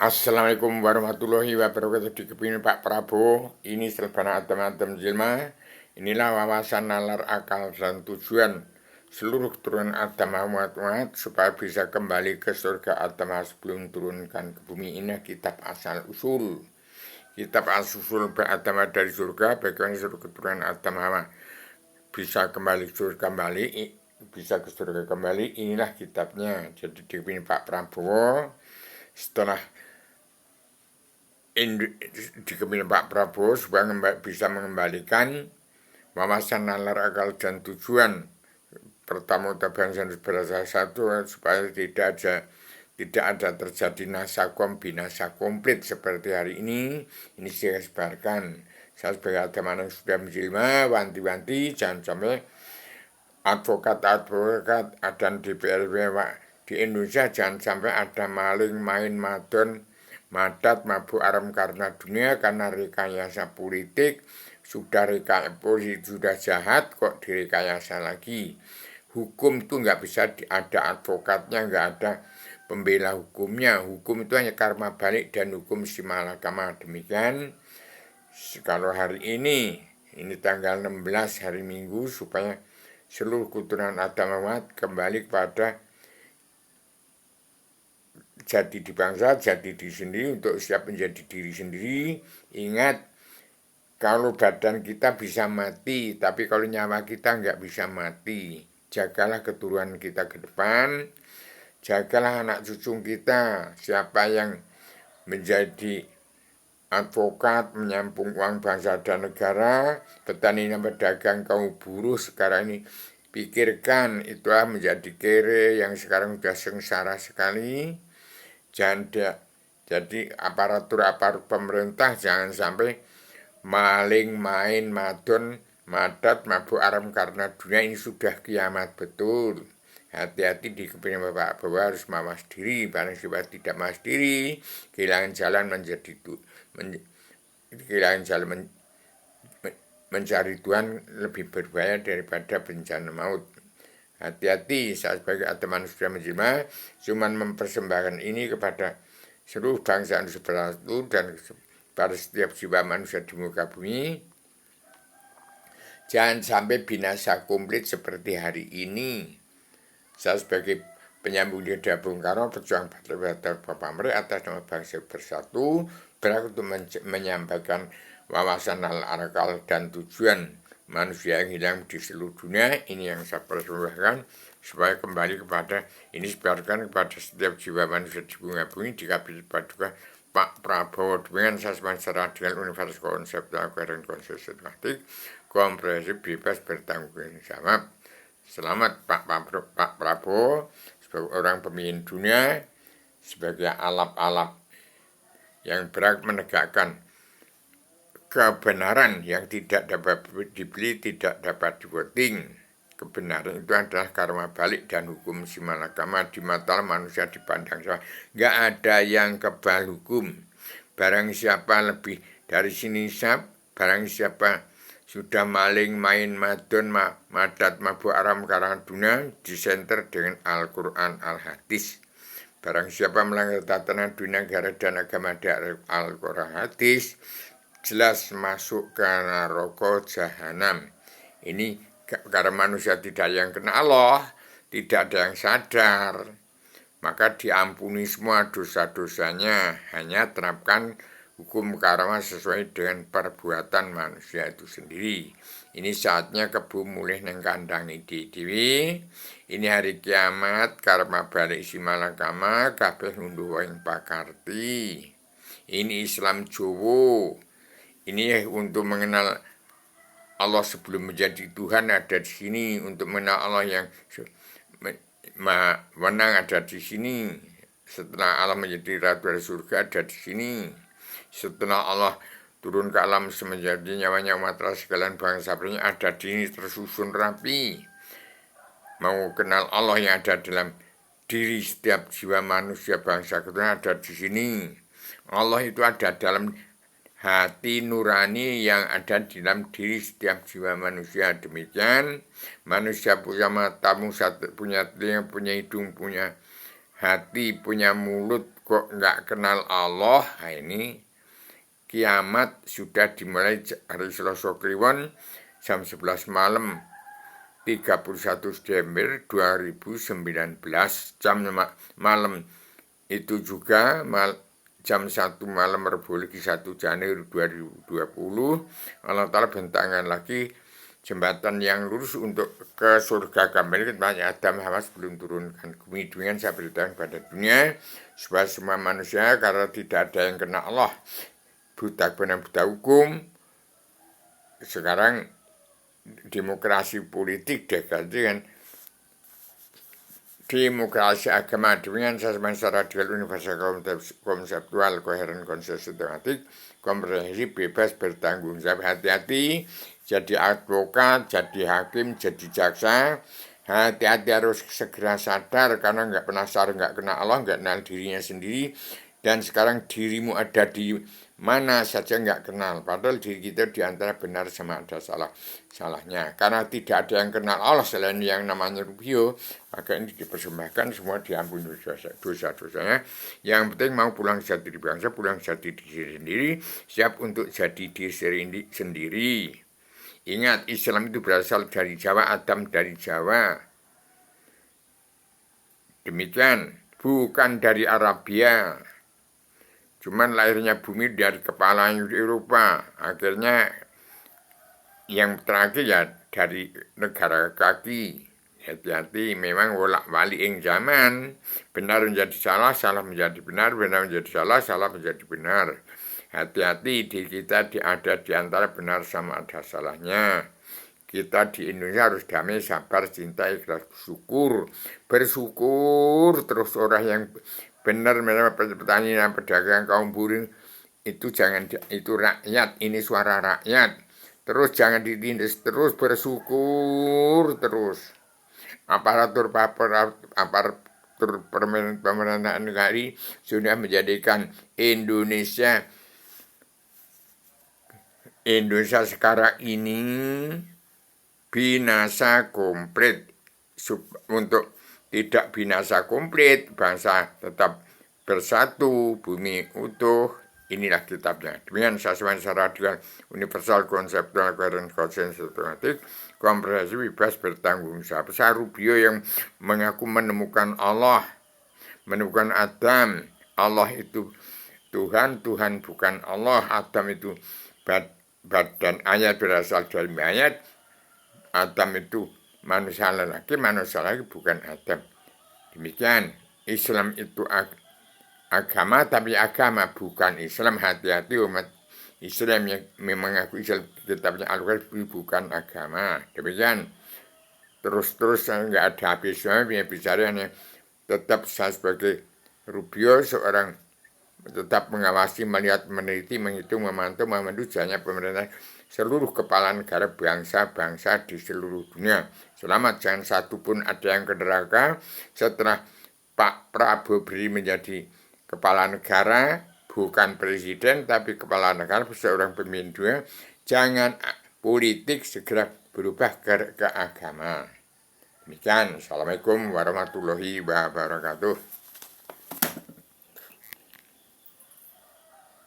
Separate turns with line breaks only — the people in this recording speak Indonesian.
Assalamualaikum warahmatullahi wabarakatuh. Di kepingin Pak Prabowo, ini selebana adem-adem jilma. Inilah wawasan nalar akal dan tujuan seluruh turunan Adam Muhammad supaya bisa kembali ke surga Adam sebelum turunkan ke bumi. Ini kitab asal usul. Kitab asal usul Adam dari surga, bagaimana seluruh keturunan Adam Muhammad bisa kembali ke surga kembali, bisa ke surga kembali. Inilah kitabnya. Jadi di kepingin Pak Prabowo setelah di kepemimpinan Pak Prabowo supaya bisa mengembalikan wawasan nalar akal dan tujuan pertama bangsa bangsa satu supaya tidak ada terjadi nasakom binasa komplit seperti hari ini saya sebarkan. Saya sebagai agama yang sudah menjelma wanti-wanti jangan sampai advokat dan DPR di Indonesia jangan sampai ada maling main madon madat mabuk aram karena dunia, karena rekayasa politik. Sudah sudah jahat kok direkayasa lagi. Hukum itu nggak bisa ada advokatnya, nggak ada pembela hukumnya. Hukum itu hanya karma balik dan hukum simalakama. Demikian kalau hari ini tanggal 16 hari Minggu, supaya seluruh keturunan Adam Muhammad kembali kepada jati di bangsa, jati diri sendiri, untuk siap menjadi diri sendiri. Ingat, kalau badan kita bisa mati, tapi kalau nyawa kita nggak bisa mati. Jagalah keturunan kita ke depan, jagalah anak cucu kita. Siapa yang menjadi advokat, menyampung uang bangsa dan negara, petani dan pedagang, kaum buruh sekarang ini, pikirkan, itulah menjadi kere yang sekarang sudah sengsara sekali. Jadi aparatur pemerintah jangan sampai maling, main, madon, madat, mabuk aram karena dunia ini sudah kiamat betul. Hati-hati di kepingin Bapak bahwa harus mawas diri. Barang siapa tidak mawas diri, kehilangan jalan kehilangan jalan mencari Tuhan lebih berbahaya daripada bencana maut. Hati-hati, saat sebagai teman sudah menjelma, cuman mempersembahkan ini kepada seluruh bangsa Indonesia dan pada setiap jiwa manusia di muka bumi. Jangan sampai binasa komplit seperti hari ini. Saya sebagai penyambung lidah Bung Karno, pejuang Bapak mereka atas nama bangsa bersatu, berhak untuk menyampaikan wawasan akal dan tujuan manusia yang hilang di seluruh dunia. Ini yang saya persembahkan supaya kembali kepada ini, sebarkan kepada setiap jiwa manusia di bunga bumi, di kabinet paduka Pak Prabowo dengan secara dengan universal konseptual dan konsistematik, komprehensif, bebas, bertanggung jawab. Selamat Pak Prabowo sebagai orang pemimpin dunia, sebagai alap-alap yang berhak menegakkan kebenaran yang tidak dapat dibeli, tidak dapat divoting. Kebenaran itu adalah karma balik dan hukum simalakama. Di mata manusia dipandang salah. Nggak ada yang kebal hukum. Barang siapa lebih dari sini barang siapa sudah maling, main, madon, madat, mabuk aram karangan dunia, disenter dengan Al-Quran, Al-Hadis. Barang siapa melanggar tatanan dunia, negara dan agama dari Al-Quran, Hadis, jelas masuk ke neraka jahanam. Ini karena manusia tidak yang kenal Allah, tidak ada yang sadar, maka diampuni semua dosa-dosanya. Hanya terapkan hukum karma sesuai dengan perbuatan manusia itu sendiri. Ini saatnya kebu mulih neng kandang dewi. Ini hari kiamat, karma balik simalakama, kabeh ngunduh yang pakarti. Ini Islam Jowo. Ini untuk mengenal Allah sebelum menjadi Tuhan ada di sini, untuk mengenal Allah yang menang ada di sini. Setelah Allah menjadi ratu dari surga ada di sini. Setelah Allah turun ke alam menjadi nyawanya umat sekalian bangsa ada di sini, tersusun rapi. Mau kenal Allah yang ada dalam diri setiap jiwa manusia bangsa keturunan ada di sini. Allah itu ada dalam hati nurani yang ada di dalam diri setiap jiwa manusia. Demikian manusia punya mata, punya telinga, punya hidung, punya hati, punya mulut kok nggak kenal Allah. Nah, ini kiamat sudah dimulai hari Selasa Kliwon jam 11 malam 31 Desember 2019 jam malam itu juga jam 1 malam Rabu lagi 1 Januari 2020 Allah Ta'ala bentangan lagi jembatan yang lurus untuk ke surga kembali. Banyak Adam Hawa sebelum turunkan bumi dengan saya beritahu pada dunia supaya semua manusia karena tidak ada yang kena Allah buta benar buta hukum. Sekarang demokrasi politik diganti kan demokrasi agama dengan secara radikal universal konseptual koheren konsistematik komprehensif bebas bertanggung jawab. Hati-hati jadi advokat, jadi hakim, jadi jaksa. Hati-hati harus segera sadar karena nggak penasaran, nggak kenal Allah, nggak kenal dirinya sendiri. Dan sekarang dirimu ada di mana saja nggak kenal. Padahal diri kita diantara benar sama ada salahnya. Karena tidak ada yang kenal Allah selain yang namanya Rubio. Maka ini dipersembahkan semua diampuni dosa-dosanya. Yang penting mau pulang jadi diri bangsa, pulang jadi diri sendiri. Siap untuk jadi diri sendiri. Ingat, Islam itu berasal dari Jawa, Adam dari Jawa. Demikian, bukan dari Arabia. Cuman lahirnya bumi dari kepala Eropa. Akhirnya yang terakhir ya dari negara kaki. Hati-hati memang wolak-walik ing zaman. Benar menjadi salah, salah menjadi benar, benar menjadi salah, salah menjadi benar. Hati-hati di kita ada di antara benar sama ada salahnya. Kita di Indonesia harus damai, sabar, cinta, ikhlas, bersyukur. Bersyukur terus orang yang benar petani dan pedagang kaum buruh itu jangan itu rakyat, ini suara rakyat. Terus jangan ditindas, terus bersyukur terus. Aparatur pemerintahan negara sudah menjadikan Indonesia sekarang ini binasa komplit. Untuk tidak binasa komplit, bangsa tetap bersatu, bumi utuh. Inilah kitabnya. Demikian secara radikal, universal, konseptual, koheren, konsistematik, komprehensif, bebas, bertanggung jawab. Saya Rubio yang mengaku menemukan Allah, menemukan Adam. Allah itu Tuhan, Tuhan bukan Allah. Adam itu badan ayat berasal dari ayat. Adam itu manusia lelaki, manusia lagi bukan Adam. Demikian, Islam itu agama, tapi agama bukan Islam. Hati-hati umat Islam yang mengaku Islam kitabnya Al-Quran bukan agama. Demikian, terus nggak ada habisnya bicara yang tetap saya sebagai Rubio seorang tetap mengawasi, melihat, meneliti, menghitung, memantau, memandu jalannya pemerintah seluruh kepala negara bangsa-bangsa di seluruh dunia. Selamat, jangan satu pun ada yang ke neraka. Setelah Pak Prabowo beri menjadi kepala negara, bukan presiden, tapi kepala negara, seorang pemimpin dunia. Jangan politik segera berubah ke agama. Demikian, Assalamualaikum warahmatullahi wabarakatuh.